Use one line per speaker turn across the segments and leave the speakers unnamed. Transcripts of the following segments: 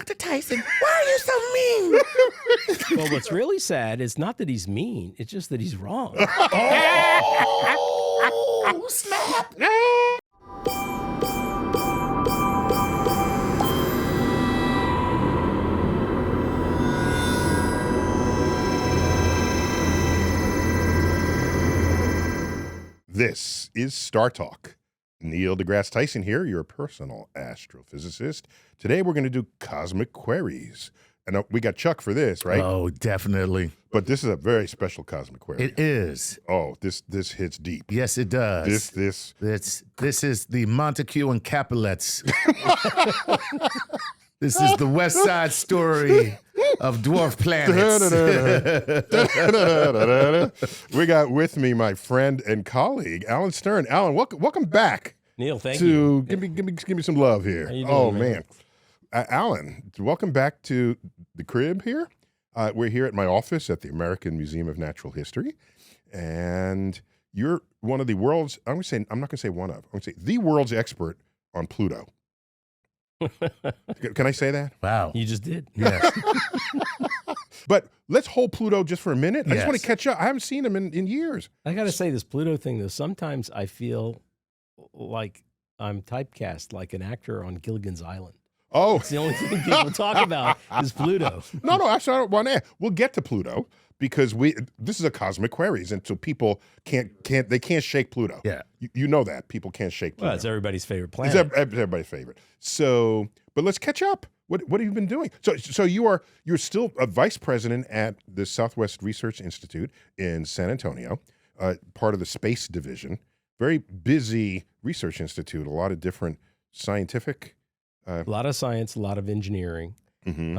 Dr. Tyson, why are you so mean?
Well, what's really sad is not that he's mean, it's just that he's wrong.
Oh, snap.
This is StarTalk. Neil deGrasse Tyson here, your personal astrophysicist. Today we're going to do cosmic queries. And we got Chuck for this, right?
Oh, definitely.
But this is a very special cosmic query.
It is.
Oh, this hits deep.
Yes, it does.
This
is the Montague and Capulets. This is the West Side Story of dwarf planets.
We got with me my friend and colleague, Alan Stern. Alan, welcome back.
Neil, thank you.
Give me some love here.
How you doing,
man. Alan, welcome back to the crib here. We're here at my office at the American Museum of Natural History, and you're one of the world's, I'm not going to say one of, I'm going to say the world's expert on Pluto. Can I say that?
Wow.
You just did.
Yes.
But let's hold Pluto just for a minute. I
Yes.
just want to catch up. I haven't seen him in years.
I got to say, this Pluto thing, though, sometimes I feel like I'm typecast like an actor on Gilligan's Island.
Oh.
It's the only thing people talk about is Pluto.
No, actually, I don't want to. We'll get to Pluto because this is a cosmic queries, and so people can't shake Pluto.
Yeah.
You know that. People can't shake Pluto.
Well, it's everybody's favorite planet.
It's everybody's favorite. So, but let's catch up. What have you been doing? So you're still a vice president at the Southwest Research Institute in San Antonio, part of the space division. Very busy research institute. A lot of different scientific.
A lot of science, a lot of engineering.
Mm-hmm.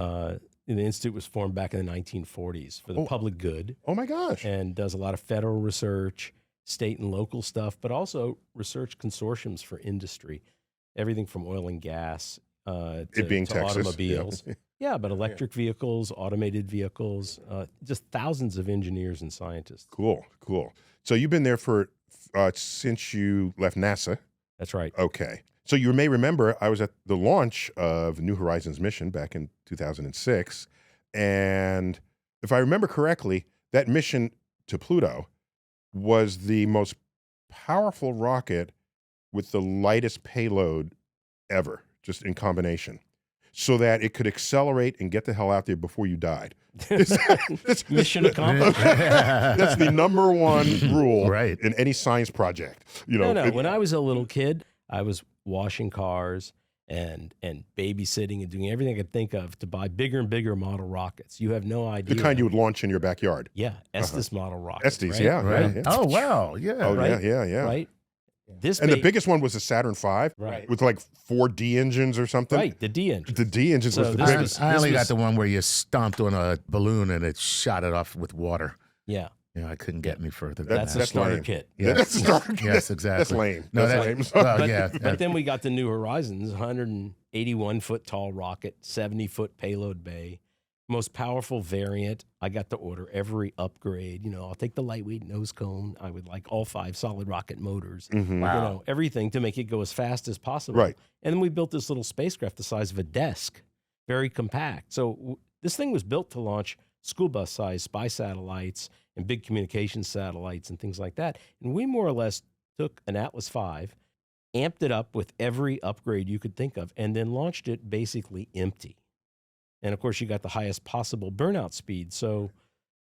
The institute was formed back in the 1940s for the public good.
Oh my gosh!
And does a lot of federal research, state and local stuff, but also research consortiums for industry, everything from oil and gas to
Texas,
automobiles. Yeah, but electric vehicles, automated vehicles, just thousands of engineers and scientists.
Cool. So you've been there for since you left NASA.
That's right.
Okay. So you may remember I was at the launch of New Horizons mission back in 2006. And if I remember correctly, that mission to Pluto was the most powerful rocket with the lightest payload ever, just in combination, so that it could accelerate and get the hell out there before you died.
Mission accomplished.
That's the number one rule
Right.
in any science project.
No. When I was a little kid, I was washing cars and babysitting and doing everything I could think of to buy bigger and bigger model rockets. You have no idea.
The kind you would launch in your backyard.
Yeah, Estes model rockets.
Estes,
right?
yeah,
Right.
yeah.
Oh, wow. Yeah.
Oh,
Right?
yeah.
Right?
And the biggest one was the Saturn V,
Right.
with like 4 D engines or something.
Right, the D engine.
The D engines
So
was the
this
biggest.
I only
was-
got the one where you stomped on a balloon and it shot it off with water.
Yeah,
I couldn't get any further.
that's a
That's
starter
lame.
kit.
Yes.
That's a starter kit.
Yes, exactly.
That's lame.
No,
That's
that-
lame.
well,
But,
yeah.
but then we got the New Horizons, 181-foot tall rocket, 70-foot payload bay, most powerful variant. I got to order every upgrade. I'll take the lightweight nose cone. I would like all 5 solid rocket motors.
Mhm.
Wow.
Everything to make it go as fast as possible.
Right.
And then we built this little spacecraft the size of a desk, very compact. So this thing was built to launch school bus sized spy satellites and big communication satellites and things like that. And we more or less took an Atlas V, amped it up with every upgrade you could think of, and then launched it basically empty. And of course, you got the highest possible burnout speed. So,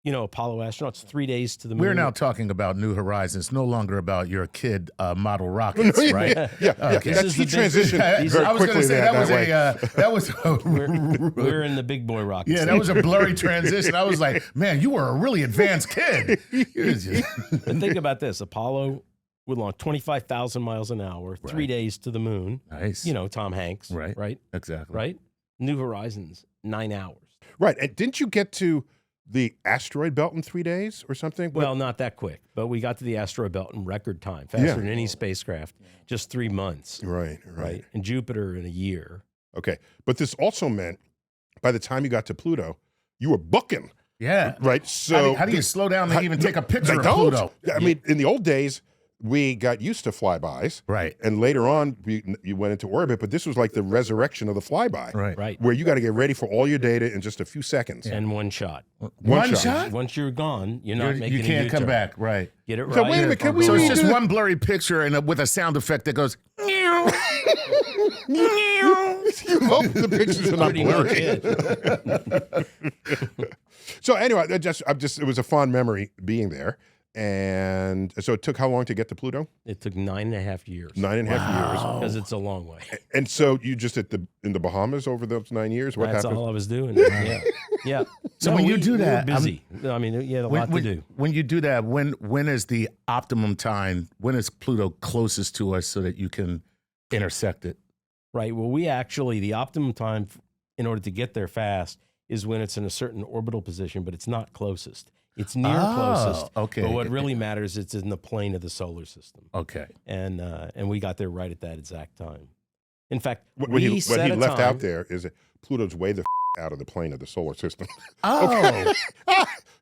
Apollo astronauts, 3 days to the moon.
We're now talking about New Horizons, no longer about your kid model rockets, right?
Yeah.
Okay.
That's, he
This is the
transitioned
big-
very
I was going
quickly
to say
that
that was
we're, we're in the big boy rockets.
yeah, that was a blurry transition. I was like, man, you were a really advanced kid.
But think about this. Apollo would launch 25,000 miles an hour, 3
Right.
days to the moon.
Nice.
Tom Hanks.
Right.
Right.
Exactly.
Right. New Horizons, 9 hours.
Right. And didn't you get to the asteroid belt in 3 days or something?
Well, not that quick, but we got to the asteroid belt in record time, faster than any spacecraft, just 3 months.
Right.
And Jupiter in a year.
Okay. But this also meant by the time you got to Pluto, you were booking.
Yeah.
Right. So
How do you slow down and even take a picture
They
of
don't.
Pluto?
I mean, in the old days, we got used to flybys.
Right.
And later on, you went into orbit, but this was like the resurrection of the flyby.
Right.
Right.
Where you got to get ready for all your data in just a few seconds.
And one shot.
One shot?
Once you're gone, you're not making
You can't
a
come
U-turn.
back. Right.
Get it right.
So wait a minute, can we
So it's
redo
just
it?
one blurry picture and with a sound effect that goes.
You hope the pictures are not
Pretty much
blurry.
it.
So anyway, it was a fond memory being there. And so it took how long to get to Pluto?
It took 9.5 years.
9.5 years.
Because it's a long way.
And so you just in the Bahamas over those 9 years? What
That's
happened?
all I was doing. Yeah. Yeah.
So when you do that,
we were busy. I mean, you had a lot to do.
When you do that, when is the optimum time? When is Pluto closest to us so that you can intersect it?
Right. Well, the optimum time in order to get there fast is when it's in a certain orbital position, but it's not closest. It's near closest.
Okay.
But what really matters, it's in the plane of the solar system.
Okay.
And we got there right at that exact time. In fact,
What he left out there is that Pluto's way the out of the plane of the solar system.
Oh.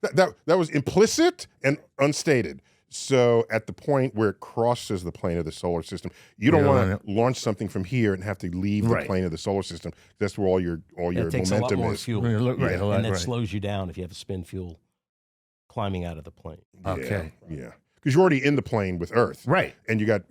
that was implicit and unstated. So at the point where it crosses the plane of the solar system, you don't want to launch something from here and have to leave the plane of the solar system. That's where all your
it takes
momentum
a lot more
is.
fuel.
Right.
And that slows you down if you have to spin fuel climbing out of the plane.
Okay.
Yeah. Because you're already in the plane with Earth.
Right.
And you got,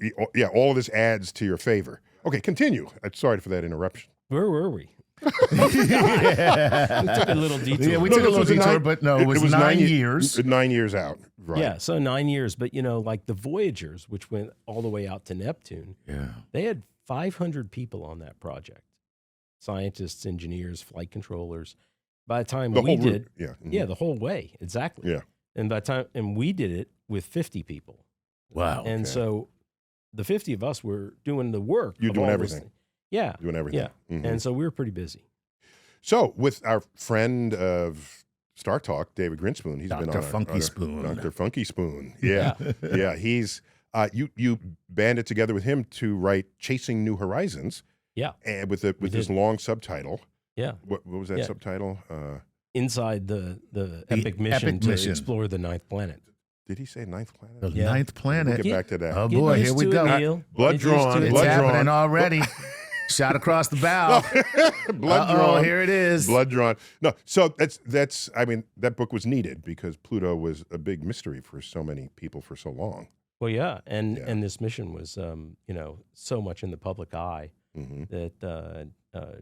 all of this adds to your favor. Okay, continue. I'm sorry for that interruption.
Where were we? We took a little detour.
Yeah, we took a little detour, but no, it was 9 years.
9 years out. Right.
Yeah, so 9 years. But, like the Voyagers, which went all the way out to Neptune, they had 500 people on that project. Scientists, engineers, flight controllers. By the time we did, the whole way, exactly.
Yeah.
And by the time, we did it with 50 people.
Wow.
And so the 50 of us were doing the work.
You're doing everything.
Yeah.
Doing everything.
Yeah.
Mm-hmm.
And so we were pretty busy.
So with our friend of StarTalk, David Grinspoon, he's been on
Funky Spoon.
Dr. Funky Spoon. Yeah. Yeah. He's you banded together with him to write Chasing New Horizons.
Yeah.
And with this long subtitle.
Yeah.
What was that subtitle?
Inside the epic mission to explore the ninth planet.
Did he say ninth planet?
The ninth planet.
We'll get back to that.
Oh boy, here we go.
Blood drawn.
It's happening already. Shot across the bow.
Blood drawn.
Here it is.
Blood drawn. No, so that's. I mean, that book was needed because Pluto was a big mystery for so many people for so long.
Well, yeah, and this mission was, so much in the public eye that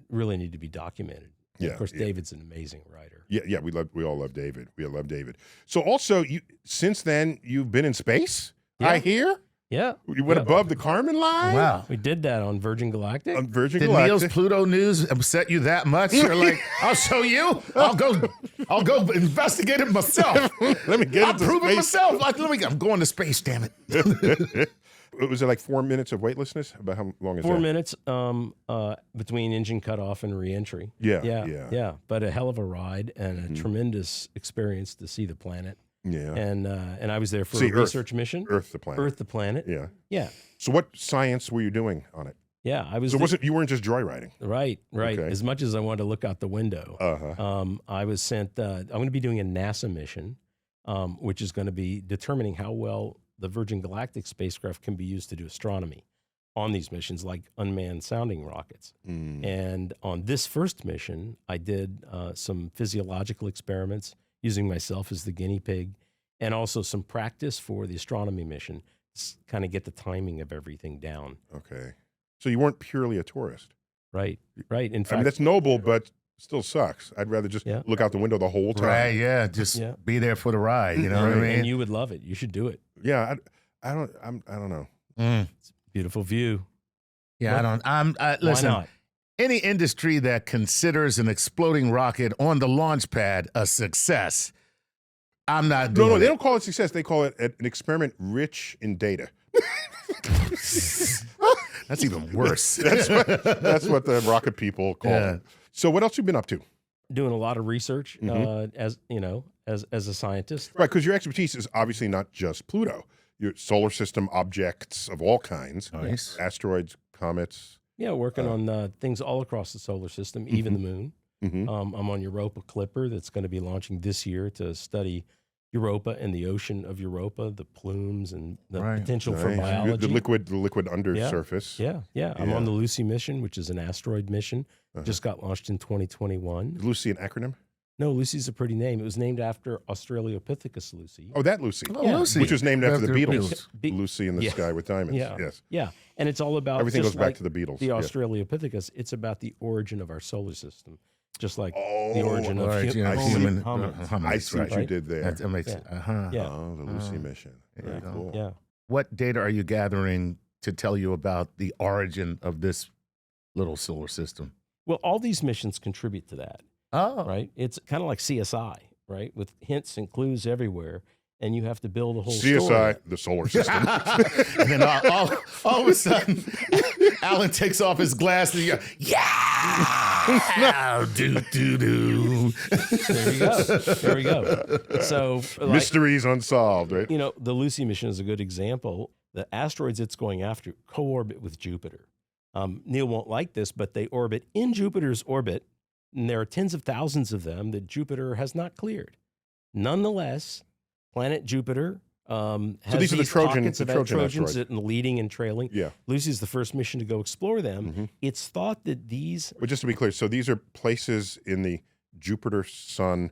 really needed to be documented. Yeah, of course, David's an amazing writer.
Yeah, we all love David. We love David. So also, since then you've been in space. Yeah. I hear.
Yeah,
you went above the Kármán line.
Wow,
we
did that on Virgin Galactic.
On Virgin
Did
Galactic.
Neil's Pluto news upset you that much? You're like, I'll show you. I'll go investigate it myself.
Let me get
I'll prove it myself. I'm going to space. Damn it.
Was it like 4 minutes of weightlessness? About how long is
4
that?
4 minutes between engine cutoff and reentry. Yeah. But a hell of a ride and a tremendous experience to see the planet.
Yeah.
And I was there for a research mission.
Earth the planet.
Yeah. Yeah.
So what science were you doing on it?
Yeah, I was.
So you weren't just joyriding?
Right.
Okay.
As much as I wanted to look out the window, I was sent. I'm going to be doing a NASA mission, which is going to be determining how well the Virgin Galactic spacecraft can be used to do astronomy on these missions, like unmanned sounding rockets. And on this first mission, I did some physiological experiments using myself as the guinea pig, and also some practice for the astronomy mission, kind of get the timing of everything down.
Okay. So you weren't purely a tourist.
Right. In fact,
I mean, that's noble, but still sucks. I'd rather just look out the window the whole time.
Right, yeah. Just be there for the ride. You know what I mean?
And you would love it. You should do it.
Yeah, I don't know.
It's a beautiful view.
Yeah, listen.
Why not?
Any industry that considers an exploding rocket on the launch pad a success, I'm not doing it.
No, they don't call it success. They call it an experiment rich in data.
That's even worse.
That's what the rocket people call it. So what else have you been up to?
Doing a lot of research as a scientist.
Right, because your expertise is obviously not just Pluto. Your solar system objects of all kinds.
Nice.
Asteroids, comets.
Yeah, working on things all across the solar system, even the moon. I'm on Europa Clipper that's going to be launching this year to study Europa and the ocean of Europa, the plumes and the
Right.
potential for
Nice.
biology.
The liquid undersurface.
Yeah. I'm on the Lucy mission, which is an asteroid mission. Just got launched in 2021.
Is Lucy an acronym?
No, Lucy's a pretty name. It was named after Australopithecus Lucy.
Oh, that Lucy.
Oh, Lucy.
Which was named after the
After
Beatles.
Be-
Lucy in the
Yeah.
Sky with Diamonds.
Yeah.
Yes.
Yeah. And it's all about
Everything
just
goes back
like
to the Beatles.
the
Yes.
Australopithecus. It's about the origin of our solar system, just like
Oh,
the origin of
Right, yeah,
human
hominids,
I see what you
right.
did there.
That makes
Yeah.
Yeah.
Oh, the Lucy mission. Very
Yeah.
cool.
Yeah.
What data are you gathering to tell you about the origin of this little solar system?
Well, all these missions contribute to that,
Oh,
right? It's kind of like CSI, right? With hints and clues everywhere, and you have to build a whole
CSI,
story.
the solar system.
and then all of a sudden, Alan takes off his glasses. And you go, yeah, do.
There you go. There we go. So, like,
Mysteries unsolved, right?
you know, the Lucy mission is a good example. The asteroids it's going after co-orbit with Jupiter. Neil won't like this, but they orbit in Jupiter's orbit, and there are tens of thousands of them that Jupiter has not cleared. Nonetheless, planet Jupiter has
these are the Trojan-
pockets
the
of
Trojan
Trojans
asteroids.
that leading and trailing.
Yeah.
Lucy's the first mission to go explore them.
Mhm.
It's thought that these
But just to be clear, so these are places in the Jupiter-Sun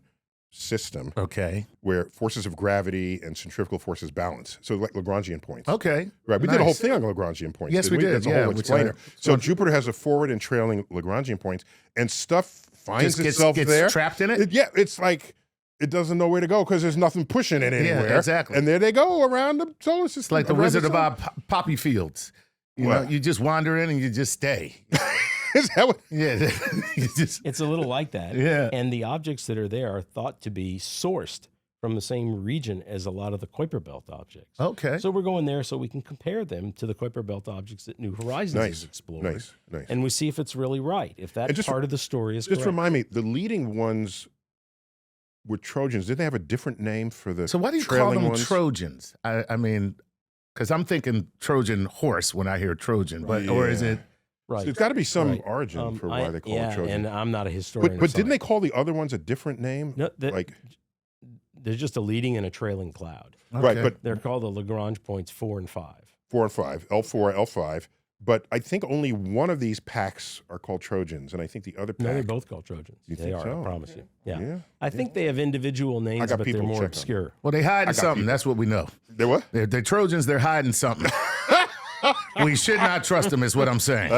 system
Okay.
where forces of gravity and centrifugal forces balance. So like Lagrangian points.
Okay.
Right. We did a whole
Nice.
thing on Lagrangian points.
Yes, we did.
That's a
Yeah,
whole
which
explainer. So Jupiter has a forward and trailing Lagrangian points, and stuff finds
Just
itself
gets
there.
trapped in it.
Yeah, it's like it doesn't know where to go because there's nothing pushing it anywhere.
exactly.
And there they go around the solar system.
It's like the
around
Wizard of
sun.
Poppy Fields. You know,
What?
you just wander in and you just stay.
Is that what?
Yeah. You just,
It's a little like that.
Yeah.
And the objects that are there are thought to be sourced from the same region as a lot of the Kuiper Belt objects.
okay.
So we're going there so we can compare them to the Kuiper Belt objects that New Horizons has
Nice,
explored.
nice.
And we see if it's really right, if that
And just-
part of the story is
Just
correct.
remind me, the leading ones were Trojans. Did they have a different name for the
So why do you call
trailing
them
ones?
Trojans? I mean, because I'm thinking Trojan horse when I hear Trojan, but or is
Yeah.
it?
Right.
So there's got to be some
Right.
origin for why they call them Trojan.
and I'm not a historian.
But
of
didn't they
science.
call the other ones a different name?
No,
like
there's just a leading and a trailing cloud.
right,
Okay.
but
They're called the Lagrange points 4 and 5.
4 and 5, L4, L5. But I think only one of these packs are called Trojans, and I think the other pack.
No, they're both called Trojans.
You
They
think
are,
so?
I promise you. Yeah.
Yeah.
I think they have individual names,
got
but they're
people
more
checking.
obscure.
Well, they hiding
got
something.
people.
That's what we know.
They what?
They're Trojans. They're hiding something. We should not trust them. Is what I'm saying.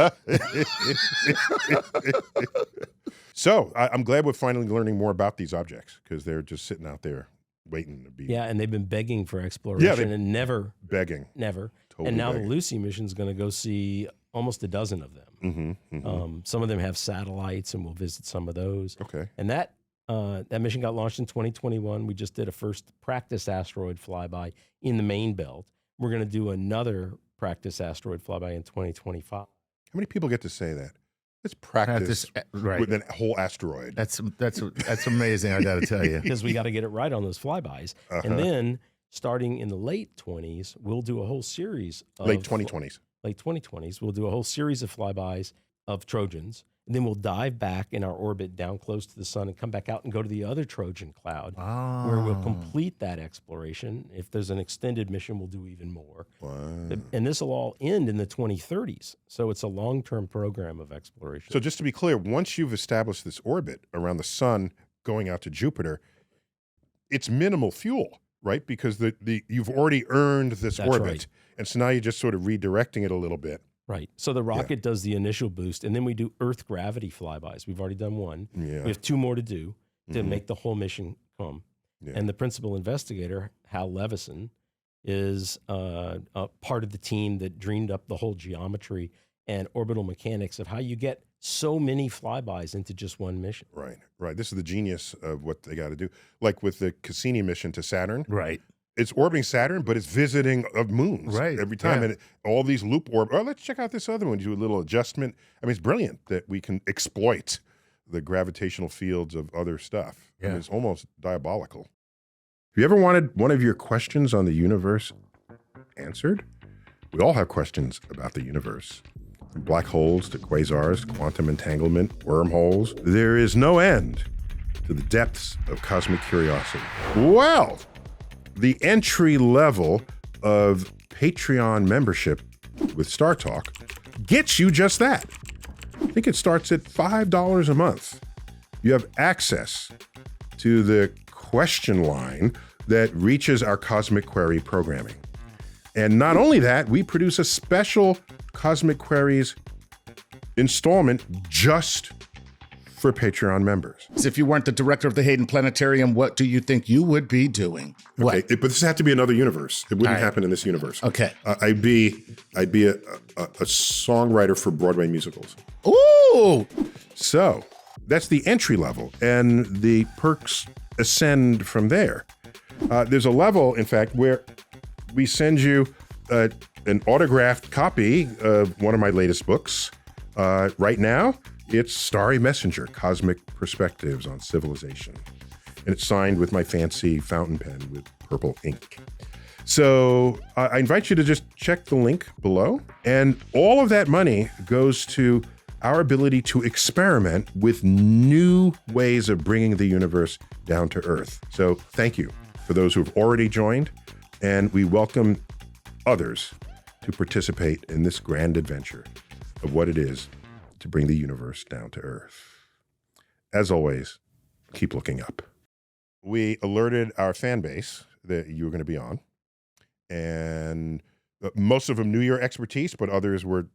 So I'm glad we're finally learning more about these objects because they're just sitting out there waiting to be
Yeah, and they've been begging for exploration and never.
begging.
And now
begging.
the Lucy mission is going to go see almost a dozen of them. Some of them have satellites, and we'll visit some of those.
Okay.
And that mission got launched in 2021. We just did a first practice asteroid flyby in the main belt. We're going to do another practice asteroid flyby in 2025.
How many people get to say that? Let's practice
Right.
with a whole asteroid.
That's amazing. I got to tell you.
Because we got to get it right on those flybys. And then starting in the late 20s, we'll do a whole series of
Late 2020s.
Late 2020s, we'll do a whole series of flybys of Trojans. And then we'll dive back in our orbit down close to the sun and come back out and go to the other Trojan cloud where we'll complete that exploration. If there's an extended mission, we'll do even more.
Wow.
And this will all end in the 2030s. So it's a long-term program of exploration.
So just to be clear, once you've established this orbit around the sun going out to Jupiter, it's minimal fuel, right? Because you've already earned this
That's
orbit.
right.
And so now you're just sort of redirecting it a little bit.
Right. So the rocket does the initial boost, and then we do Earth gravity flybys. We've already done one.
Yeah.
We have 2 more to do to make the whole mission come.
Yeah.
And the principal investigator, Hal Levison, is a part of the team that dreamed up the whole geometry and orbital mechanics of how you get so many flybys into just one mission.
Right, right. This is the genius of what they got to do. Like with the Cassini mission to Saturn,
Right.
it's orbiting Saturn, but it's visiting of moons
Right,
every time.
yeah.
And all these loop orbits. Oh, let's check out this other one. Do a little adjustment. I mean, it's brilliant that we can exploit the gravitational fields of other stuff. I mean,
Yeah.
it's almost diabolical. Have you ever wanted one of your questions on the universe answered? We all have questions about the universe. From black holes to quasars, quantum entanglement, wormholes, there is no end to the depths of cosmic curiosity. Well, the entry level of Patreon membership with StarTalk gets you just that. I think it starts at $5 a month. You have access to the question line that reaches our Cosmic Query programming. And not only that, we produce a special Cosmic Queries installment just for Patreon members.
So if you weren't the director of the Hayden Planetarium, what do you think you would be doing? What?
Okay, but this had to be another universe. It wouldn't happen in this universe.
Okay.
I'd be a songwriter for Broadway musicals.
Ooh!
So that's the entry level, and the perks ascend from there. There's a level, in fact, where we send you an autographed copy of one of my latest books. Right now, it's Starry Messenger, Cosmic Perspectives on Civilization. And it's signed with my fancy fountain pen with purple ink. So I invite you to just check the link below. And all of that money goes to our ability to experiment with new ways of bringing the universe down to Earth. So thank you for those who have already joined. And we welcome others to participate in this grand adventure of what it is to bring the universe down to Earth. As always, keep looking up. We alerted our fan base that you were going to be on, and most of them knew your expertise, but others were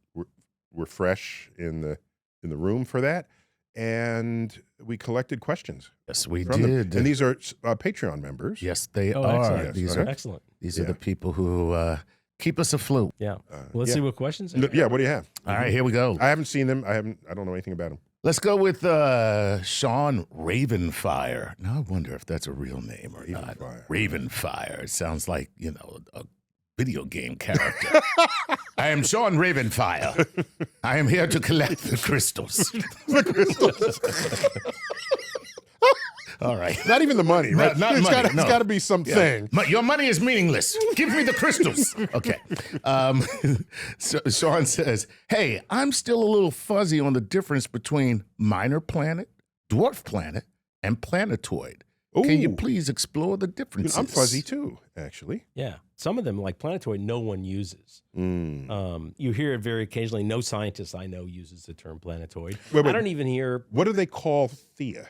fresh in the room for that. And we collected questions.
Yes, we
from them.
did.
And these are Patreon members.
Yes, they
Oh,
are.
excellent.
Yes,
These
uh-huh.
are
Excellent.
these are the people who keep us afloat.
Yeah. Let's
yeah.
see what questions.
Yeah, what do you have?
All right, here we go.
I haven't seen them. I don't know anything about them.
Let's go with Sean Ravenfire. Now I wonder if that's a real name or not.
Ravenfire.
Ravenfire. It sounds like, a video game character. I am Sean Ravenfire. I am here to collect the crystals. All right.
Not even the money, right?
Not
it's
money,
It's got to be something.
Your money is meaningless. Give me the crystals. Okay. So Sean says, hey, I'm still a little fuzzy on the difference between minor planet, dwarf planet, and planetoid. Can you
Ooh.
please explore the differences?
I'm fuzzy too, actually.
Yeah. Some of them, like planetoid, no one uses.
Mm.
You hear it very occasionally. No scientist I know uses the term planetoid.
Wait.
I don't even hear.
What do they call Theia?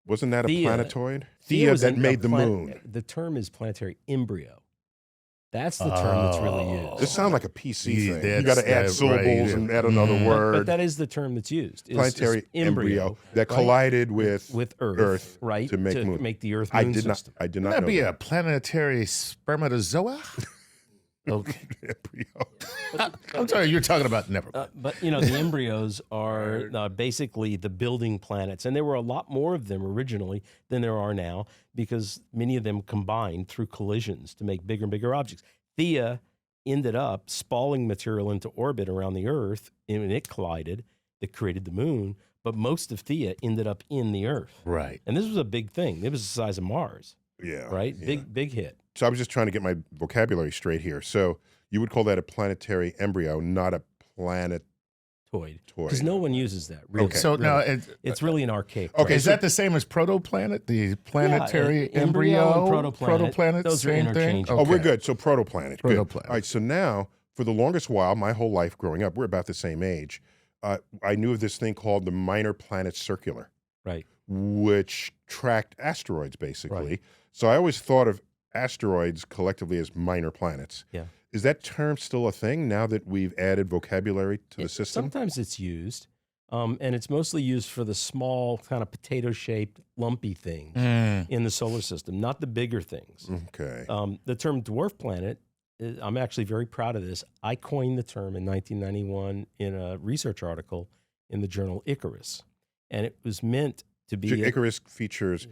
Wasn't that a
Theia.
planetoid?
Theia
Theia
was
that
a
made the moon.
The term is planetary embryo. That's the term that's really used.
This sounds like a PC
Yeah,
thing. You
that's
got to add
right,
syllables
yeah.
and add another word.
But that is the term that's used. Is
Planetary embryo that collided with
Earth, right?
to make moon.
Make the Earth
I
moon
did not.
system.
I did
Wouldn't
not
that
know
be
that.
a planetary spermatozoa? Okay.
Embryo.
I'm sorry, you're talking about never.
But the embryos are basically the building planets, and there were a lot more of them originally than there are now because many of them combined through collisions to make bigger and bigger objects. Theia ended up spalling material into orbit around the Earth, and it collided. That created the moon, but most of Theia ended up in the Earth.
Right.
And this was a big thing. It was the size of Mars,
Yeah.
right?
yeah.
Big hit.
So I was just trying to get my vocabulary straight here. So you would call that a planetary embryo, not a planetoid.
Because no one uses that. Really.
Okay.
So now,
It's really an archaic.
Okay,
is that the same as protoplanet? The planetary
Yeah, embryo and
protoplanet,
those are
same thing?
interchangeable.
Oh, we're
Okay.
good. So protoplanet. Good.
Protoplanet.
All right. So now, for the longest while, my whole life growing up, we're about the same age. I knew of this thing called the Minor Planet Circular,
Right.
which tracked asteroids, basically.
Right.
So I always thought of asteroids collectively as minor planets.
Yeah.
Is that term still a thing now that we've added vocabulary to the system?
Sometimes it's used, and it's mostly used for the small, kind of potato-shaped, lumpy things in the solar system, not the bigger things.
Okay.
The term dwarf planet, I'm actually very proud of this. I coined the term in 1991 in a research article in the journal Icarus, and it was meant to be
Icarus features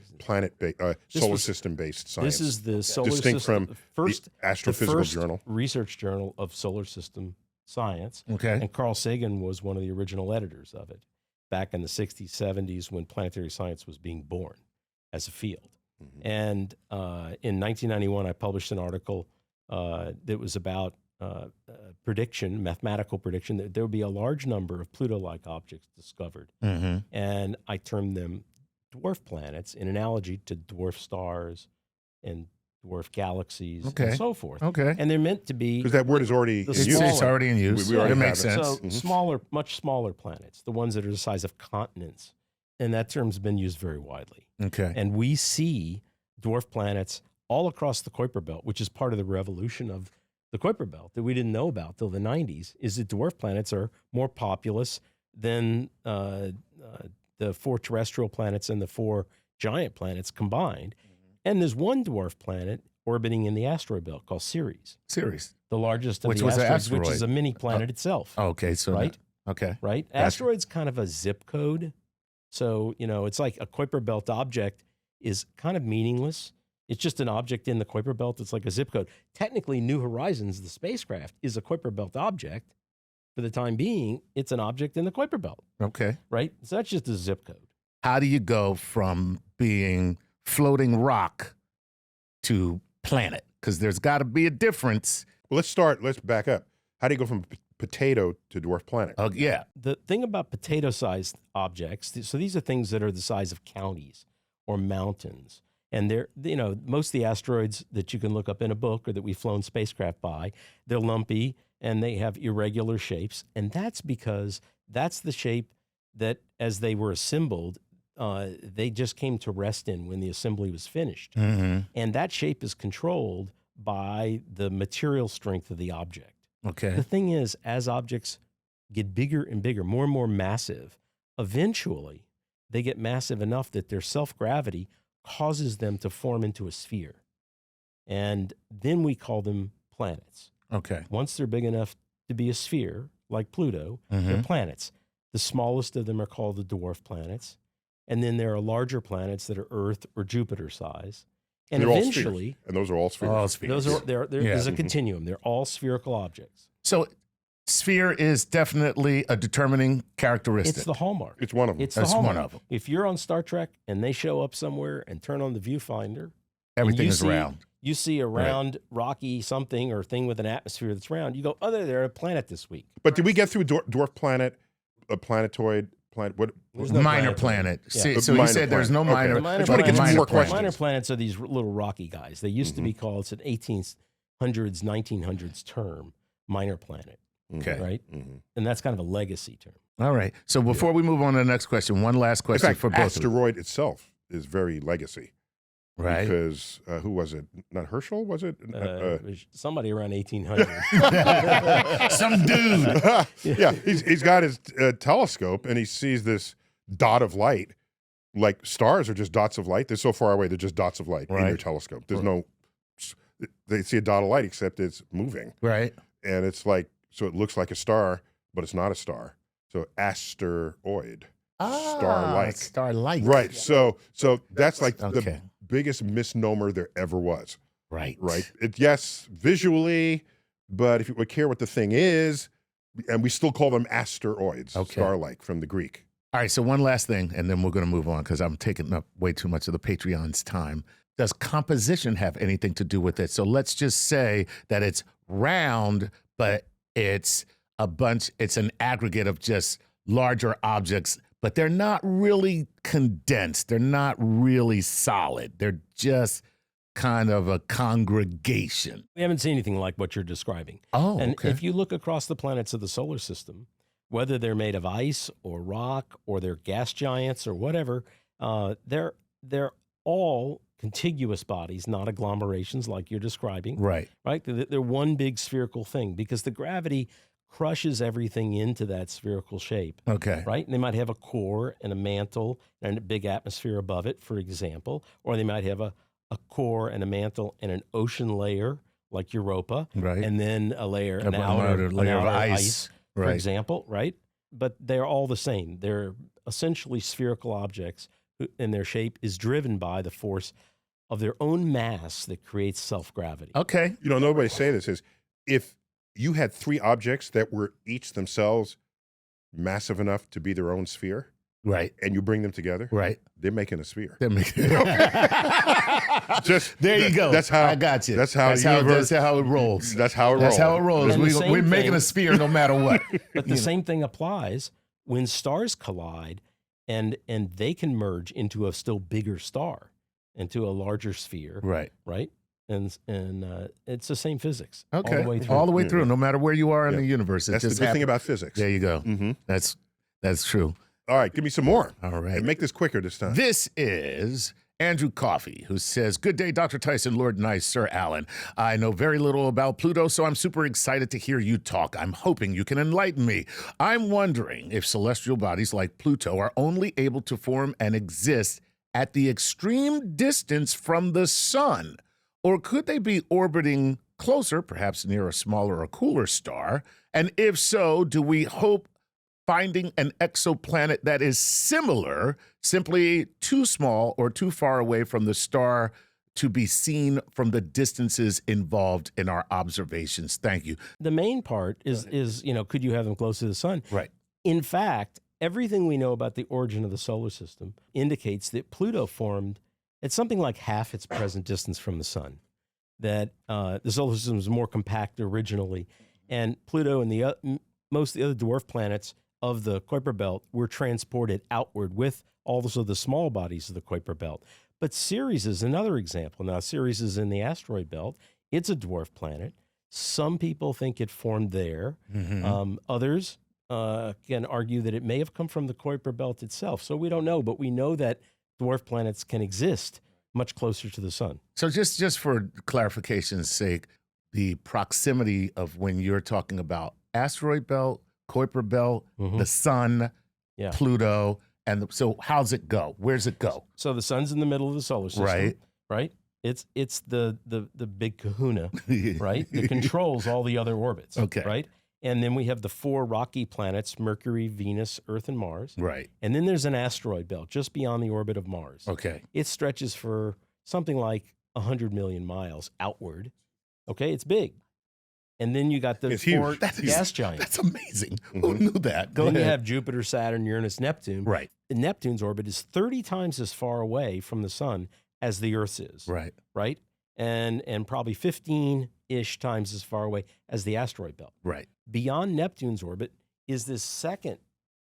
solar system-based science.
This is the solar
distinct
system
from
first
the Astrophysical
first
Journal.
research journal of solar system science.
Okay.
And Carl Sagan was one of the original editors of it back in the 60s, 70s when planetary science was being born as a field.
Mhm.
And in 1991, I published an article that was about prediction, mathematical prediction, that there would be a large number of Pluto-like objects discovered.
Mm-hmm.
And I termed them dwarf planets in analogy to dwarf stars and dwarf galaxies,
Okay.
and so forth.
Okay.
And they're meant to be
Because that word is already
The
in
It's,
use.
smaller-
it's already in use.
We already
It makes
have it.
sense.
so smaller, much smaller planets, the ones that are the size of continents. And that term's been used very widely.
Okay.
And we see dwarf planets all across the Kuiper Belt, which is part of the revolution of the Kuiper Belt that we didn't know about till the 90s, is that dwarf planets are more populous than the 4 terrestrial planets and the 4 giant planets combined. And there's one dwarf planet orbiting in the asteroid belt called Ceres,
Series.
the largest of
Which
the
was an
asteroids, which is
asteroid.
a mini planet itself.
Okay. So
Right?
Okay.
Right? Asteroid's kind of a zip code. So, it's like a Kuiper Belt object is kind of meaningless. It's just an object in the Kuiper Belt. It's like a zip code. Technically, New Horizons, the spacecraft, is a Kuiper Belt object. For the time being, it's an object in the Kuiper Belt,
Okay.
right? So that's just a zip code.
How do you go from being floating rock to planet? Because there's got to be a difference.
Well, let's back up. How do you go from potato to dwarf planet?
Oh, yeah.
The thing about potato-sized objects, so these are things that are the size of counties or mountains. And they're, most of the asteroids that you can look up in a book or that we've flown spacecraft by, they're lumpy and they have irregular shapes. And that's because that's the shape that, as they were assembled, they just came to rest in when the assembly was finished.
Mm-hmm.
And that shape is controlled by the material strength of the object.
Okay.
The thing is, as objects get bigger and bigger, more and more massive, eventually they get massive enough that their self-gravity causes them to form into a sphere. And then we call them planets.
Okay.
Once they're big enough to be a sphere, like Pluto, they're planets. The smallest of them are called the dwarf planets. And then there are larger planets that are Earth or Jupiter size. And
They're all
eventually,
spheres. And those are all spheres.
All spheres.
those are there's a
Mhm.
continuum. They're all spherical objects.
So sphere is definitely a determining characteristic.
It's the hallmark.
It's one of them.
It's the
That's
hallmark.
one of them.
If you're on Star Trek and they show up somewhere and turn on the viewfinder,
Everything
you
is
see-
round.
you see a round, rocky something or thing with an atmosphere that's round. You go, oh, they're a planet this week.
But did we get through dwarf planet, a planetoid, planet? What?
There's no
Minor
planet.
planet.
Yeah.
See,
A
so you
minor
said there's
planet.
no
Okay.
minor.
The minor
I just want to get
planets-
some more
planet.
questions.
Minor planets are these little rocky guys. They used to be called, it's an 1800s, 1900s term, minor planet,
Okay.
right?
Mm-hmm.
And that's kind of a legacy term.
All right. So before we move on to the next question, one last
In
question
fact,
for both of you.
asteroid itself is very legacy.
Right.
Because who was it? Not Herschel, was it?
It was somebody around 1800.
Some dude.
yeah, he's got his telescope and he sees this dot of light. Like stars are just dots of light. They're so far away, they're just dots of light in
Right.
your telescope. There's no, they see a dot of light except it's moving.
Right.
And it's like, so it looks like a star, but it's not a star. So asteroid. Star-like.
Star-like.
Right. So that's like
Okay.
the biggest misnomer there ever was.
Right.
Right. Yes, visually, but if you would care what the thing is, and we still call them asteroids,
Okay.
star-like from the Greek.
All right. So one last thing, and then we're going to move on because I'm taking up way too much of the Patreon's time. Does composition have anything to do with it? So let's just say that it's round, but it's an aggregate of just larger objects, but they're not really condensed. They're not really solid. They're just kind of a congregation.
We haven't seen anything like what you're describing.
Oh,
And
okay.
if you look across the planets of the solar system, whether they're made of ice or rock or they're gas giants or whatever, they're all contiguous bodies, not agglomerations like you're describing,
Right.
right? They're one big spherical thing because the gravity crushes everything into that spherical shape,
Okay.
right? And they might have a core and a mantle and a big atmosphere above it, for example, or they might have a core and a mantle and an ocean layer like Europa,
Right.
and then a layer, an
Another
outer
layer of
outer
ice.
for
Right.
example, right? But they're all the same. They're essentially spherical objects, and their shape is driven by the force of their own mass that creates self-gravity.
Okay.
You know, nobody say this is if you had three objects that were each themselves massive enough to be their own sphere,
Right.
and you bring them together,
Right.
they're making a sphere.
That makes-
Just
there you go.
That's how
I got you.
That's how
that's
the universe.
how it rolls.
That's how it
That's
rolls.
how it rolls.
And the same
We're making
thing-
a sphere no matter what.
But the same thing applies when stars collide, and they can merge into a still bigger star, into a larger sphere,
Right.
right? and it's the same physics
Okay.
all the way through.
All the way through, no matter where you are in
Yeah.
the universe. It
That's the
just
good thing
happens.
about physics.
There you go.
Mhm.
That's true.
All right, give me some more.
All right.
And make this quicker this time.
This is Andrew Coffey, who says, "Good day, Dr. Tyson, Lord Nice, Sir Alan. I know very little about Pluto, so I'm super excited to hear you talk. I'm hoping you can enlighten me. I'm wondering if celestial bodies like Pluto are only able to form and exist at the extreme distance from the sun, or could they be orbiting closer, perhaps near a smaller or cooler star? And if so, do we hope finding an exoplanet that is similar, simply too small or too far away from the star to be seen from the distances involved in our observations? Thank you."
The main part is could you have them close to the sun?
Right.
In fact, everything we know about the origin of the solar system indicates that Pluto formed at something like half its present distance from the sun. That the solar system is more compact originally, and Pluto and most of the other dwarf planets of the Kuiper Belt were transported outward with also the small bodies of the Kuiper Belt. But Ceres is another example. Now, Ceres is in the asteroid belt. It's a dwarf planet. Some people think it formed there. Others can argue that it may have come from the Kuiper Belt itself. So we don't know, but we know that dwarf planets can exist much closer to the sun.
So just for clarification's sake, the proximity of when you're talking about asteroid belt, Kuiper Belt, the sun,
Yeah.
Pluto, and so how's it go? Where's it go?
So the sun's in the middle of the solar system,
Right.
Right. It's the big kahuna, right? That controls all the other orbits.
Okay.
Right. And then we have the 4 rocky planets: Mercury, Venus, Earth, and Mars.
Right.
And then there's an asteroid belt just beyond the orbit of Mars.
Okay.
It stretches for something like 100 million miles outward. Okay, it's big. And then you got the
It's huge.
4
That is-
gas giants.
That's amazing. Who knew that? Go
Then
ahead.
you have Jupiter, Saturn, Uranus, Neptune.
Right.
And Neptune's orbit is 30 times as far away from the sun as the Earth's is.
Right.
Right? And probably 15-ish times as far away as the asteroid belt.
Right.
Beyond Neptune's orbit is this second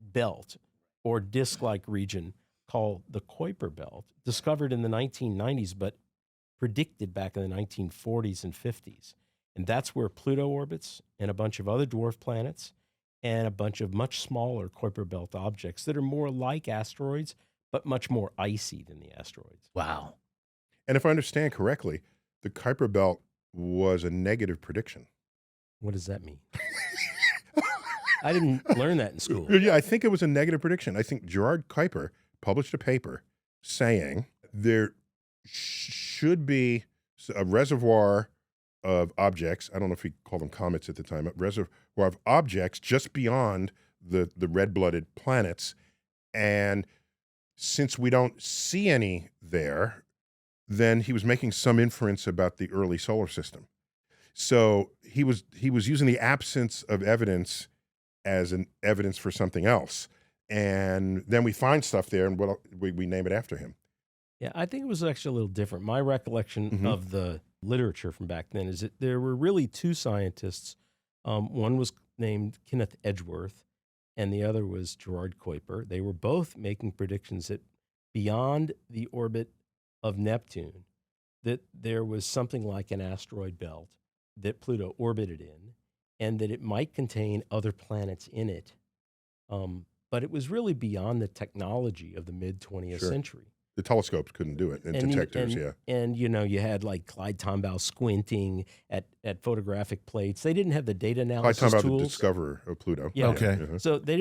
belt or disk-like region called the Kuiper Belt, discovered in the 1990s, but predicted back in the 1940s and 50s. And that's where Pluto orbits and a bunch of other dwarf planets and a bunch of much smaller Kuiper Belt objects that are more like asteroids, but much more icy than the asteroids.
Wow.
And if I understand correctly, the Kuiper Belt was a negative prediction.
What does that mean? I didn't learn that in school.
Yeah, I think it was a negative prediction. I think Gerard Kuiper published a paper saying there should be a reservoir of objects. I don't know if he called them comets at the time, a reservoir of objects just beyond the red-blooded planets. And since we don't see any there, then he was making some inference about the early solar system. So he was using the absence of evidence as an evidence for something else. And then we find stuff there, and we name it after him.
Yeah, I think it was actually a little different. My recollection of the literature from back then is that there were really 2 scientists. One was named Kenneth Edgeworth, and the other was Gerard Kuiper. They were both making predictions that beyond the orbit of Neptune, that there was something like an asteroid belt that Pluto orbited in, and that it might contain other planets in it. But it was really beyond the technology of the mid-20th
Sure.
century.
The telescopes couldn't do it, and detectors, yeah.
And, you had like Clyde Tombaugh squinting at photographic plates. They didn't have the data
I
analysis
talk about
tools.
the discoverer of Pluto.
Yeah.
Okay.
So they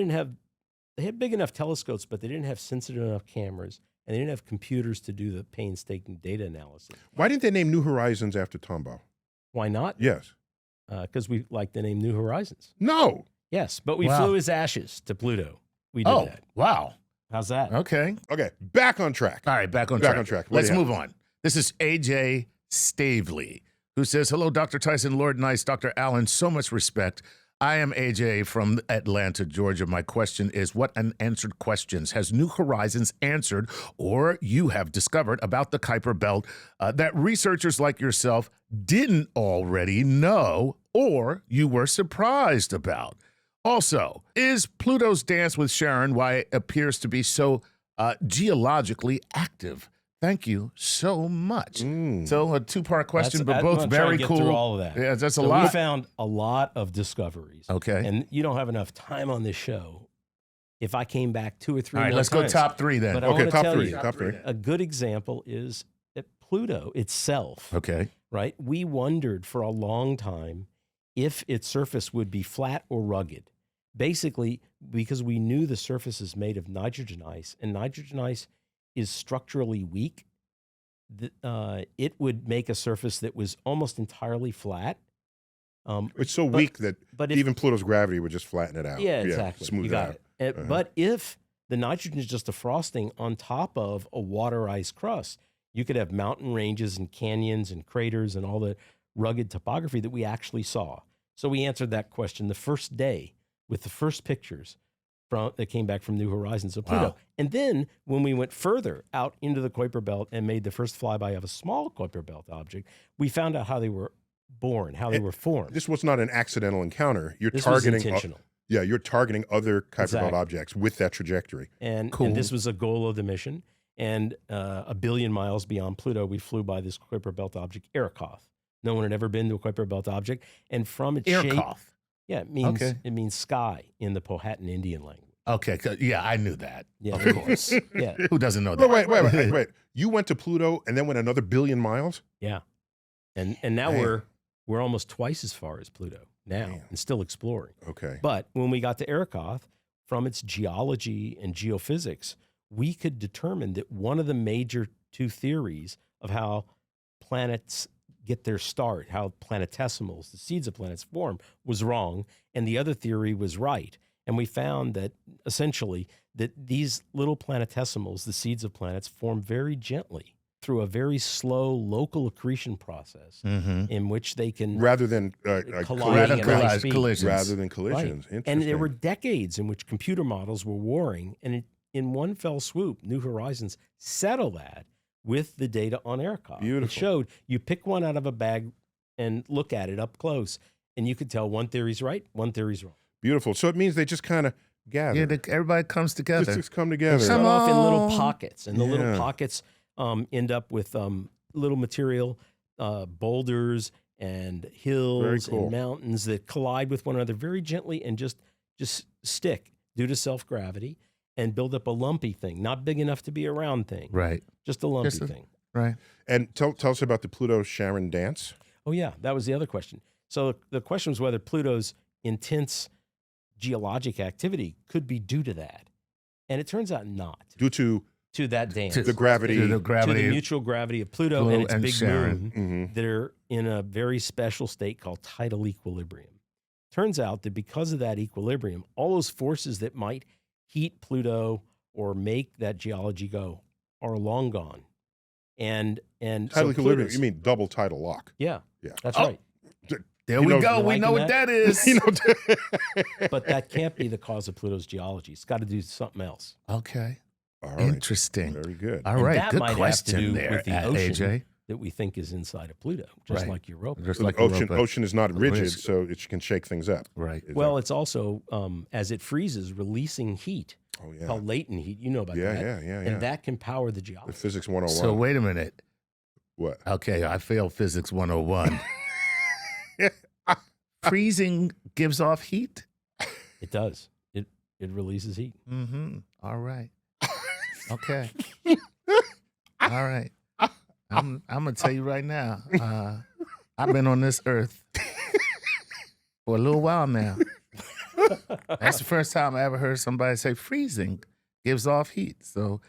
had big enough telescopes, but they didn't have sensitive enough cameras, and they didn't have computers to do the painstaking data analysis.
Why didn't they name New Horizons after Tombaugh?
Why not?
Yes.
Because we like the name New Horizons.
No.
Yes, but we
Wow.
flew his ashes to Pluto. We did
Oh,
that.
wow.
How's that?
Okay.
Okay, back on track.
All right, back on
Back
track.
on track. What
Let's
do you
move on. This is AJ Stavely, who says, "Hello, Dr. Tyson, Lord Nice, Dr. Allen, so much respect. I am AJ from Atlanta, Georgia. My question is, what unanswered questions has New Horizons answered or you have discovered about the Kuiper Belt that researchers like yourself didn't already know or you were surprised about? Also, is Pluto's dance with Charon why it appears to be so geologically active? Thank you so much. So a two-part question, but
I'm
both
gonna try
very
and get
cool.
through all of that.
Yeah, that's a
So
lot.
We found a lot of discoveries.
Okay.
And you don't have enough time on this show. If I came back 2 or 3
All right,
more
let's
times.
go top 3 then.
But I
Okay,
wanna
top
tell
three.
you,
Top three.
a good example is that Pluto itself,
Okay.
right? We wondered for a long time if its surface would be flat or rugged. Basically, because we knew the surface is made of nitrogen ice, and nitrogen ice is structurally weak, it would make a surface that was almost entirely flat.
It's so weak that
but if,
even Pluto's gravity would just flatten it out.
Yeah, exactly.
Smooth
You
it
got
out.
it. But if the nitrogen is just a frosting on top of a water ice crust, you could have mountain ranges and canyons and craters and all the rugged topography that we actually saw. So we answered that question the first day with the first pictures that came back from New Horizons of Pluto.
Wow.
And then when we went further out into the Kuiper Belt and made the first flyby of a small Kuiper Belt object, we found out how they were born, how they were formed.
This was not an accidental encounter. You're
This was
targeting
intentional.
you're targeting other Kuiper Belt
Exactly.
objects with that trajectory.
And
Cool.
this was a goal of the mission. And 1 billion miles beyond Pluto, we flew by this Kuiper Belt object, Arrokoth. No one had ever been to a Kuiper Belt object. And from its shape,
Arrokoth.
yeah, it means
Okay.
it means sky in the Powhatan Indian language.
Okay. Yeah, I knew that.
Yeah,
Of course.
Yeah,
Who doesn't know that?
Wait. You went to Pluto and then went another 1 billion miles?
yeah. And now
Man.
we're almost twice as far as Pluto now
Man.
and still exploring.
Okay.
But when we got to Arrokoth, from its geology and geophysics, we could determine that one of the major 2 theories of how planets get their start, how planetesimals, the seeds of planets form, was wrong, and the other theory was right. And we found that essentially that these little planetesimals, the seeds of planets, form very gently through a very slow local accretion process in which they can
Rather than
colliding at high
Radicalized
speed.
collisions.
rather than collisions.
Right. And
Interesting.
there were decades in which computer models were warring, and in one fell swoop, New Horizons settled that with the data on Arrokoth.
Beautiful.
It showed you pick one out of a bag and look at it up close, and you could tell one theory's right, one theory's wrong.
Beautiful. So it means they just kind of gather.
Yeah, everybody comes together.
Just come together.
They start off in little
on.
pockets, and the
Yeah.
little pockets end up with little material, boulders and hills
cool.
and mountains that collide with one another very gently and just stick due to self-gravity and build up a lumpy thing, not big enough to be a round thing,
Right.
just a lumpy
Just a-
thing.
Right.
And tell us about the Pluto-Charon dance.
Oh, yeah, that was the other question. So the question was whether Pluto's intense geologic activity could be due to that. And it turns out not,
Due to
to that dance.
the gravity.
To the
to
gravity.
the mutual gravity of Pluto and its big
Charon.
moon that are in a very special state called tidal equilibrium. Turns out that because of that equilibrium, all those forces that might heat Pluto or make that geology go are long gone. And
tidal
so
equilibrium.
Pluto's-
You mean double tidal lock.
Yeah,
Yeah.
that's
Oh.
right.
There
You
we
know-
go.
You
We know
liking
what that is.
You know,
But that can't be the cause of Pluto's geology. It's got to do something else.
Okay.
all right.
Interesting.
Very good.
All
And
right.
that
Good
might have to
question
do
there,
with the ocean.
AJ.
That we think is inside of Pluto, just
Right.
like Europa.
Just
So
like
the ocean,
Europa.
ocean is not rigid,
Risk.
so it can shake things up.
Right.
Is
Well,
that-
it's also, as it freezes, releasing heat
oh yeah,
called latent heat. You know about
yeah,
that.
yeah.
And that can power the
The
geology.
physics 101.
So wait a minute.
What?
Okay, I failed physics 101. Freezing gives off heat?
It does. It releases heat.
Mm-hmm. All right. Okay. All right. I'm gonna tell you right now. I've been on this earth for a little while now. That's the first time I ever heard somebody say freezing gives off heat. So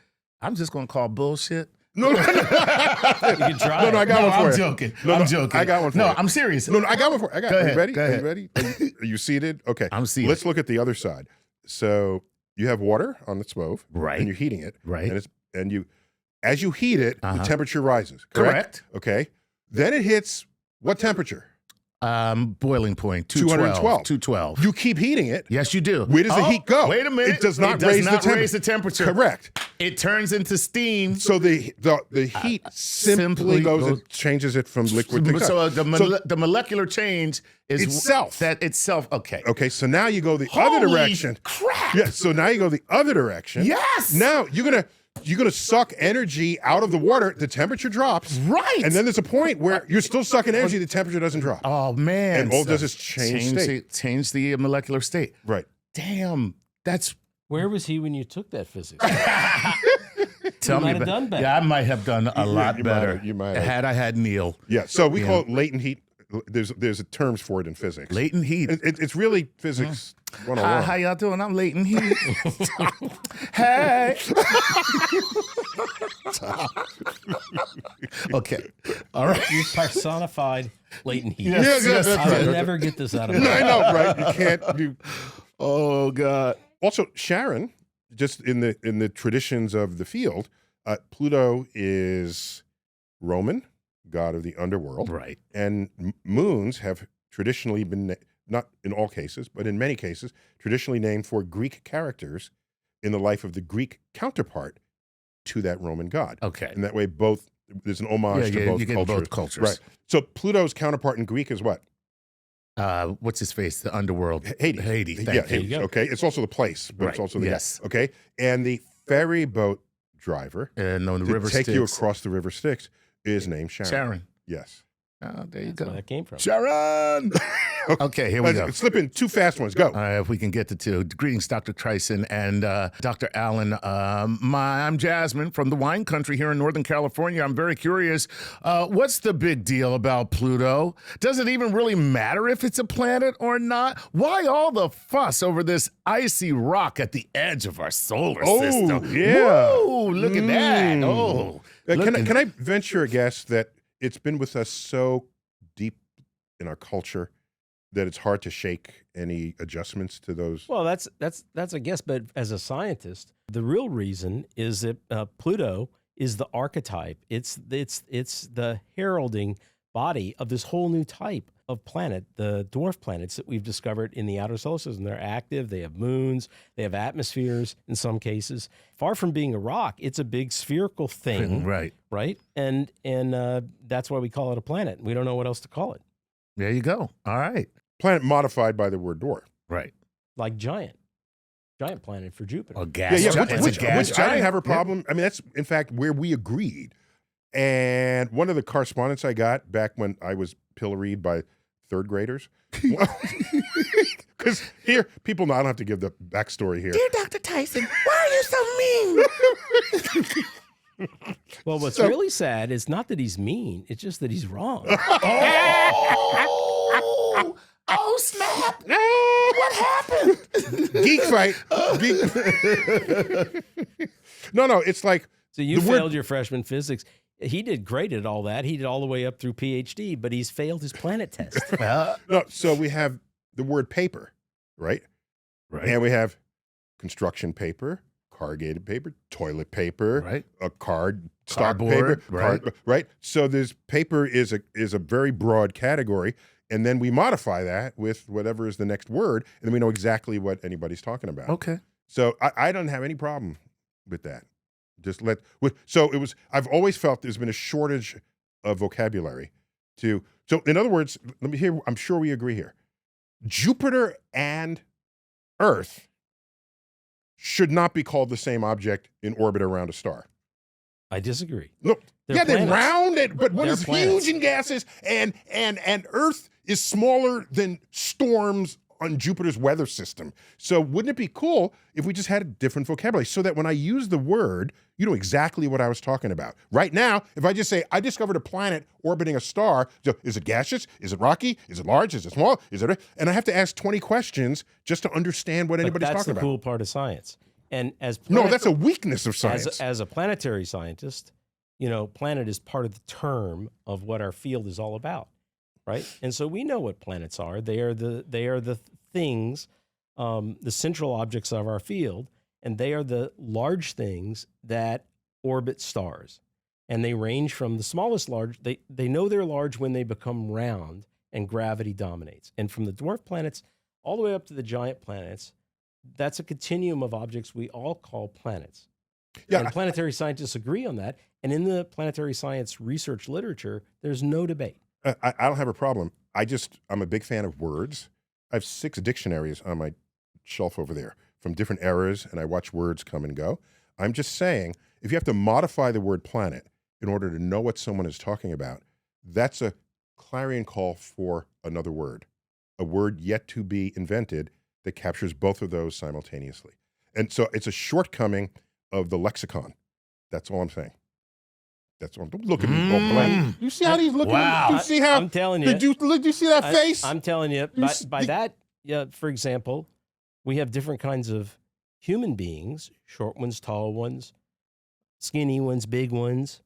I'm just gonna call bullshit.
No, no,
You can try.
no, I
it.
got one for
I'm
you.
joking.
No,
I'm
no,
joking.
I got one for
No,
you.
I'm serious.
No, I got one for you.
Go
Are
ahead,
you ready?
go
Are
ahead.
you ready? Are you seated? Okay.
I'm seated.
Let's look at the other side. So you have water on the stove,
Right.
And you're heating it,
Right.
And you, as you heat it, the temperature rises.
Correct.
Okay. Then it hits what temperature?
Boiling point
212.
212.
You keep heating it.
Yes, you do.
Where does the heat go?
Wait a minute.
It does not
raise
raise
the temperature.
Correct.
It turns into steam.
So the heat simply goes and changes it from liquid to gas.
So the molecular change is
Itself.
That itself. Okay.
Okay, so now you go the other
Holy
direction.
crap.
Yeah, so now you go the other direction.
Yes.
Now you're gonna you're going to suck energy out of the water. The temperature drops.
Right.
And then there's a point where you're still sucking energy. The temperature doesn't drop.
Oh, man.
And all it does is change
the molecular state.
Right.
Damn. That's...
Where was he when you took that physics?
Tell me
might have done better.
Yeah, I might have done a lot better.
You might have.
Had I had Neil.
Yeah. So we call it latent heat. There's terms for it in physics.
Latent heat.
It's really physics 101.
How y'all doing? I'm latent heat. Hey. Okay. All right.
You personified latent heat.
Yes,
yes, that's
I'll
right.
never get this out of my
I know, right? You can't.
Oh, God.
Also, Charon, just in the traditions of the field, Pluto is Roman, god of the underworld.
Right.
And moons have traditionally been, not in all cases, but in many cases, traditionally named for Greek characters in the life of the Greek counterpart to that Roman god.
Okay.
And that way, there's an homage to both
you get
cultures.
both cultures.
Right. So Pluto's counterpart in Greek is what?
What's his face? The underworld.
Hades.
Hades.
Yeah,
Thank you.
Hades. Okay. It's also the place, but it's
Right.
also the
Yes.
guy. Okay. And the ferry boat driver
And on the
to
river
take
Styx.
you across the river Styx is named Charon.
Charon.
Yes.
Oh, there you
That's where
go.
that came from.
Sharon. Okay, here we go.
Slip in two fast ones. Go.
If we can get to two. Greetings, Dr. Tyson and Dr. Allen. I'm Jasmine from the wine country here in Northern California. I'm very curious. What's the big deal about Pluto? Does it even really matter if it's a planet or not? Why all the fuss over this icy rock at the edge of our solar system?
Yeah.
Woo, look at that. Oh.
Can I venture a guess that it's been with us so deep in our culture that it's hard to shake any adjustments to those?
Well, that's a guess, but as a scientist, the real reason is that Pluto is the archetype. It's the heralding body of this whole new type of planet, the dwarf planets that we've discovered in the outer solar system. They're active. They have moons. They have atmospheres in some cases. Far from being a rock, it's a big spherical thing,
Right.
right? And that's why we call it a planet. We don't know what else to call it.
There you go. All right.
Planet modified by the word dwarf.
Right.
Like giant planet for Jupiter.
Or gas.
Yeah,
It's a
which
gas
I didn't
giant.
have a problem. I mean, that's in fact where we agreed. And one of the correspondence I got back when I was pilloried by third graders, because here people know I don't have to give the backstory here.
Dear Dr. Tyson, why are you so mean?
Well, what's really sad is not that he's mean; it's just that he's wrong.
Oh, snap. What happened?
Geek fight. No, it's like
So you
the word-
failed your freshman physics. He did great at all that. He did all the way up through PhD, but he's failed his planet test.
no. So we have the word paper, right?
Right.
And we have construction paper, corrugated paper, toilet paper,
Right.
a card, stock
Cardboard,
paper,
right.
right? So there's paper is a very broad category, and then we modify that with whatever is the next word, and then we know exactly what anybody's talking about.
Okay.
So I don't have any problem with that. So it was. I've always felt there's been a shortage of vocabulary. So in other words, let me hear. I'm sure we agree here. Jupiter and Earth should not be called the same object in orbit around a star.
I disagree.
No,
They're
they're
planets.
rounded, but one
They're
is
planets.
huge in gases, and Earth is smaller than storms on Jupiter's weather system. So wouldn't it be cool if we just had a different vocabulary so that when I use the word, you know exactly what I was talking about. Right now, if I just say, I discovered a planet orbiting a star, so is it gaseous? Is it rocky? Is it large? Is it small? And I have to ask 20 questions just to understand what
But
anybody's
that's
talking
the
about.
cool part of science. And as
No, that's a weakness of science.
as a planetary scientist, planet is part of the term of what our field is all about, right? And so we know what planets are. They are the things, the central objects of our field, and they are the large things that orbit stars. And they range from the smallest large. They know they're large when they become round and gravity dominates. And from the dwarf planets all the way up to the giant planets, that's a continuum of objects we all call planets.
Yeah,
And planetary scientists agree on that. And in the planetary science research literature, there's no debate.
I don't have a problem. I'm a big fan of words. I have 6 dictionaries on my shelf over there from different eras, and I watch words come and go. I'm just saying, if you have to modify the word planet in order to know what someone is talking about, that's a clarion call for another word, a word yet to be invented that captures both of those simultaneously. And so it's a shortcoming of the lexicon. That's all I'm saying. That's all. Don't look at me all blank. You see how he's looking?
Wow.
You see how?
I'm telling you.
Did you see that face?
I'm telling you. By that, yeah. For example, we have different kinds of human beings: short ones, tall ones, skinny ones, big ones.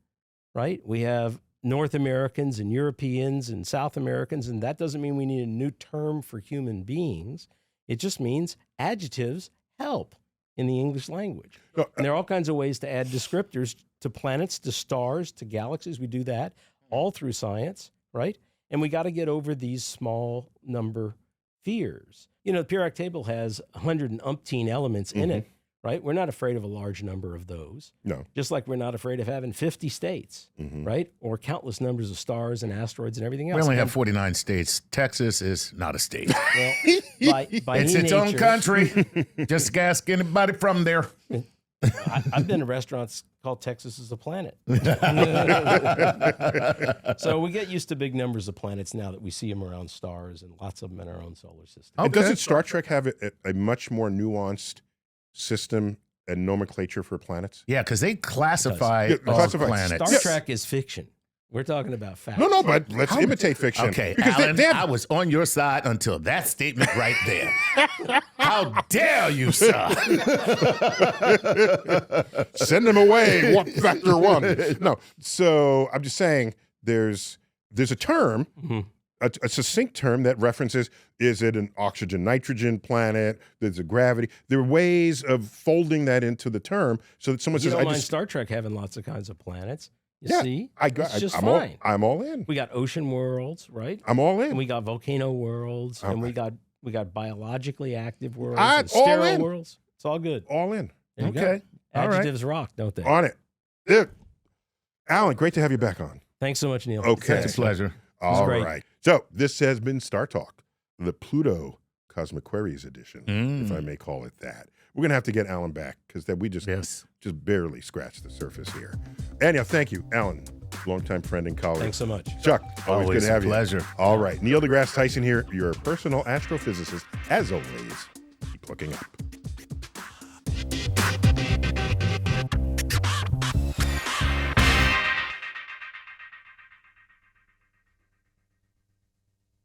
Right? We have North Americans and Europeans and South Americans, and that doesn't mean we need a new term for human beings. It just means adjectives help in the English language.
No,
and there are all kinds of ways to add descriptors to planets, to stars, to galaxies. We do that all through science, right? And we got to get over these small number fears. You know, the periodic table has 100 and umpteen elements in it, right? We're not afraid of a large number of those.
No.
Just like we're not afraid of having 50 states, right? Or countless numbers of stars and asteroids and everything else.
We only have 49 states. Texas is not a state.
Well, by
It's its own country. Just ask anybody from there.
I've been to restaurants called Texas is a planet. So we get used to big numbers of planets now that we see them around stars and lots of them in our own solar system.
And doesn't Star Trek have a much more nuanced system and nomenclature for planets?
Yeah, because they classify
Yeah,
all
classify.
planets.
Star Trek is fiction. We're talking about fact.
No, but let's imitate fiction.
Okay,
because
Alan,
they have,
I was on your side until that statement right there. How dare you, sir?
send them away. Factor one. No, so I'm just saying there's a term, a succinct term that references, is it an oxygen-nitrogen planet? There's a gravity. There are ways of folding that into the term so that someone
You
says,
don't mind Star Trek having lots of kinds of planets. You see? It's just
I'm
fine.
I'm all in.
We got ocean worlds, right?
I'm all in.
And we got volcano worlds, and we got biologically active worlds,
I'm
and
all
sterile
in.
worlds. It's all good.
all in.
There you go.
Okay. All right.
Adjectives rock, don't they?
On it. Yeah. Alan, great to have you back on.
Thanks so much, Neil.
Okay.
It's a pleasure.
All
great.
right. So this has been StarTalk, the Pluto Cosmic Queries edition, if I may call it that. We're going to have to get Alan back because we just barely scratched the surface here. Anyhow, thank you, Alan, longtime friend and colleague.
Thanks so much.
Chuck, always good to have
a pleasure.
you. All right. Neil deGrasse Tyson here, your personal astrophysicist. As always, keep looking up.